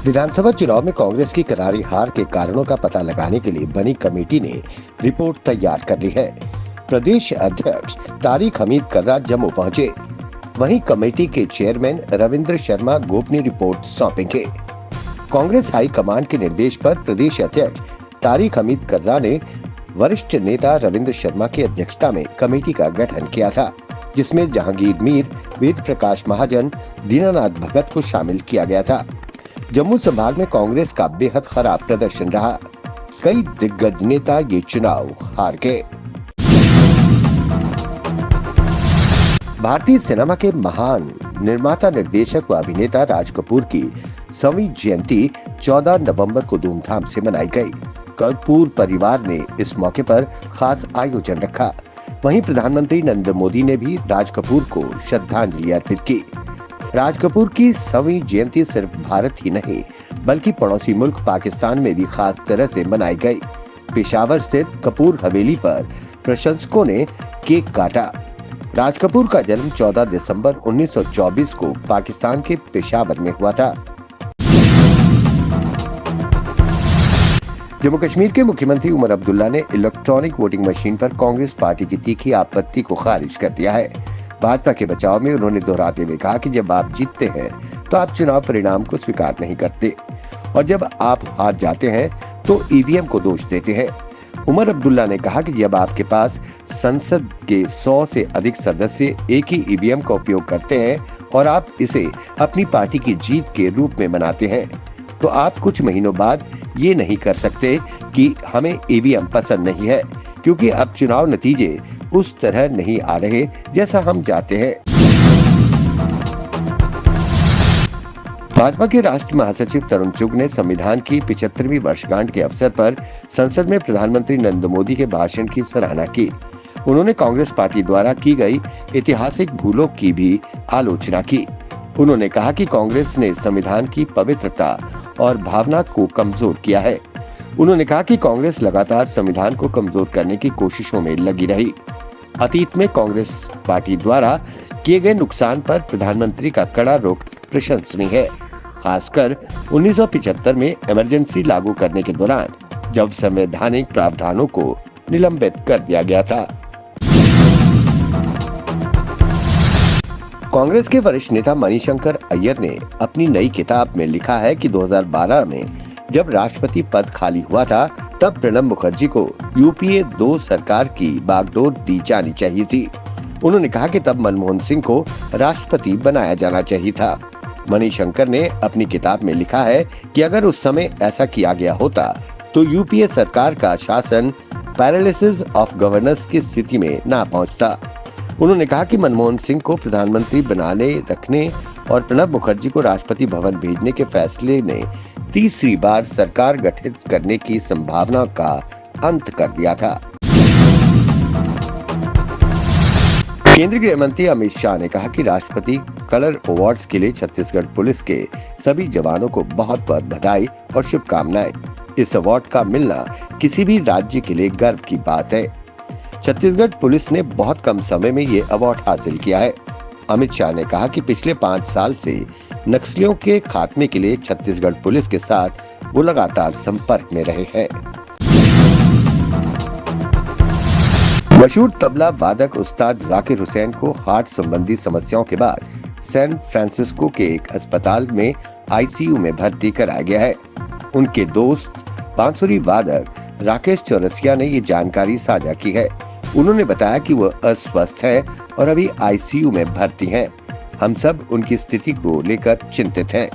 विधानसभा चुनाव में कांग्रेस की करारी हार के कारणों का पता लगाने के लिए बनी कमेटी ने रिपोर्ट तैयार कर ली है। प्रदेश अध्यक्ष तारिक हमीद कर्रा जम्मू पहुंचे। वहीं कमेटी के चेयरमैन रविंद्र शर्मा गोपनीय रिपोर्ट सौंपेंगे। कांग्रेस हाईकमान के निर्देश पर प्रदेश अध्यक्ष तारिक हमीद कर्रा ने वरिष्ठ नेता रविंद्र शर्मा की अध्यक्षता में कमेटी का गठन किया था, जिसमें जहांगीर मीर, वेद प्रकाश महाजन, दीनानाथ भगत को शामिल किया गया था। जम्मू संभाग में कांग्रेस का बेहद खराब प्रदर्शन रहा। कई दिग्गज नेता ये चुनाव हार गए। भारतीय सिनेमा के महान निर्माता, निर्देशक व अभिनेता राज कपूर की 100वीं जयंती 14 नवंबर को धूमधाम से मनाई गई। कपूर परिवार ने इस मौके पर खास आयोजन रखा। वहीं प्रधानमंत्री नरेंद्र मोदी ने भी राज कपूर को श्रद्धांजलि अर्पित की। राज कपूर की 100वीं जयंती सिर्फ भारत ही नहीं बल्कि पड़ोसी मुल्क पाकिस्तान में भी खास तरह से मनाई गई। पेशावर स्थित कपूर हवेली पर प्रशंसकों ने केक काटा। राज कपूर का जन्म 14 दिसंबर 1924 को पाकिस्तान के पेशावर में हुआ था। जम्मू कश्मीर के मुख्यमंत्री उमर अब्दुल्ला ने इलेक्ट्रॉनिक वोटिंग मशीन पर कांग्रेस पार्टी की तीखी आपत्ति को खारिज कर दिया है। भाजपा के बचाव में उन्होंने दोहराते हुए कहा कि जब आप जीतते हैं तो आप चुनाव परिणाम को स्वीकार नहीं करते और जब आप हार जाते हैं तो ईवीएम को दोष देते हैं। उमर अब्दुल्ला ने कहा कि जब आपके पास संसद के 100 से अधिक सदस्य एक ही ईवीएम का उपयोग करते हैं और आप इसे अपनी पार्टी की जीत के रूप में मनाते हैं तो आप कुछ महीनों बाद ये नहीं कर सकते कि हमें ईवीएम पसंद नहीं है, क्योंकि अब चुनाव नतीजे उस तरह नहीं आ रहे जैसा हम चाहते हैं। भाजपा के राष्ट्रीय महासचिव तरुण चुग ने संविधान की 75वीं वर्षगांठ के अवसर पर संसद में प्रधानमंत्री नरेंद्र मोदी के भाषण की सराहना की। उन्होंने कांग्रेस पार्टी द्वारा की गई ऐतिहासिक भूलों की भी आलोचना की। उन्होंने कहा कि कांग्रेस ने संविधान की पवित्रता और भावना को कमजोर किया है। उन्होंने कहा कि कांग्रेस लगातार संविधान को कमजोर करने की कोशिशों में लगी रही। अतीत में कांग्रेस पार्टी द्वारा किए गए नुकसान पर प्रधानमंत्री का कड़ा रुख प्रशंसनीय है, खासकर 1975 में इमरजेंसी लागू करने के दौरान जब संवैधानिक प्रावधानों को निलंबित कर दिया गया था। कांग्रेस के वरिष्ठ नेता मणिशंकर अय्यर ने अपनी नई किताब में लिखा है कि 2012 में जब राष्ट्रपति पद खाली हुआ था तब प्रणब मुखर्जी को यूपीए 2 सरकार की बागडोर दी जानी चाहिए थी। उन्होंने कहा कि तब मनमोहन सिंह को राष्ट्रपति बनाया जाना चाहिए था। मणिशंकर ने अपनी किताब में लिखा है कि अगर उस समय ऐसा किया गया होता तो यूपीए सरकार का शासन पैरालिसिस ऑफ गवर्नेंस की स्थिति में ना पहुंचता। उन्होंने कहा कि मनमोहन सिंह को प्रधानमंत्री बनाने रखने और प्रणब मुखर्जी को राष्ट्रपति भवन भेजने के फैसले ने तीसरी बार सरकार गठित करने की संभावना का अंत कर दिया था। केंद्रीय गृह मंत्री अमित शाह ने कहा कि राष्ट्रपति कलर अवार्ड्स के लिए छत्तीसगढ़ पुलिस के सभी जवानों को बहुत बहुत बधाई और शुभकामनाएं। इस अवार्ड का मिलना किसी भी राज्य के लिए गर्व की बात है। छत्तीसगढ़ पुलिस ने बहुत कम समय में ये अवार्ड हासिल किया है। अमित शाह ने कहा कि पिछले 5 साल से नक्सलियों के खात्मे के लिए छत्तीसगढ़ पुलिस के साथ वो लगातार संपर्क में रहे हैं। मशहूर तबला वादक उस्ताद जाकिर हुसैन को हार्ट संबंधी समस्याओं के बाद सैन फ्रांसिस्को के एक अस्पताल में आईसीयू में भर्ती कराया गया है। उनके दोस्त बांसुरी वादक राकेश चौरसिया ने ये जानकारी साझा की है। उन्होंने बताया कि वह अस्वस्थ है और अभी आईसीयू में भर्ती हैं। हम सब उनकी स्थिति को लेकर चिंतित हैं।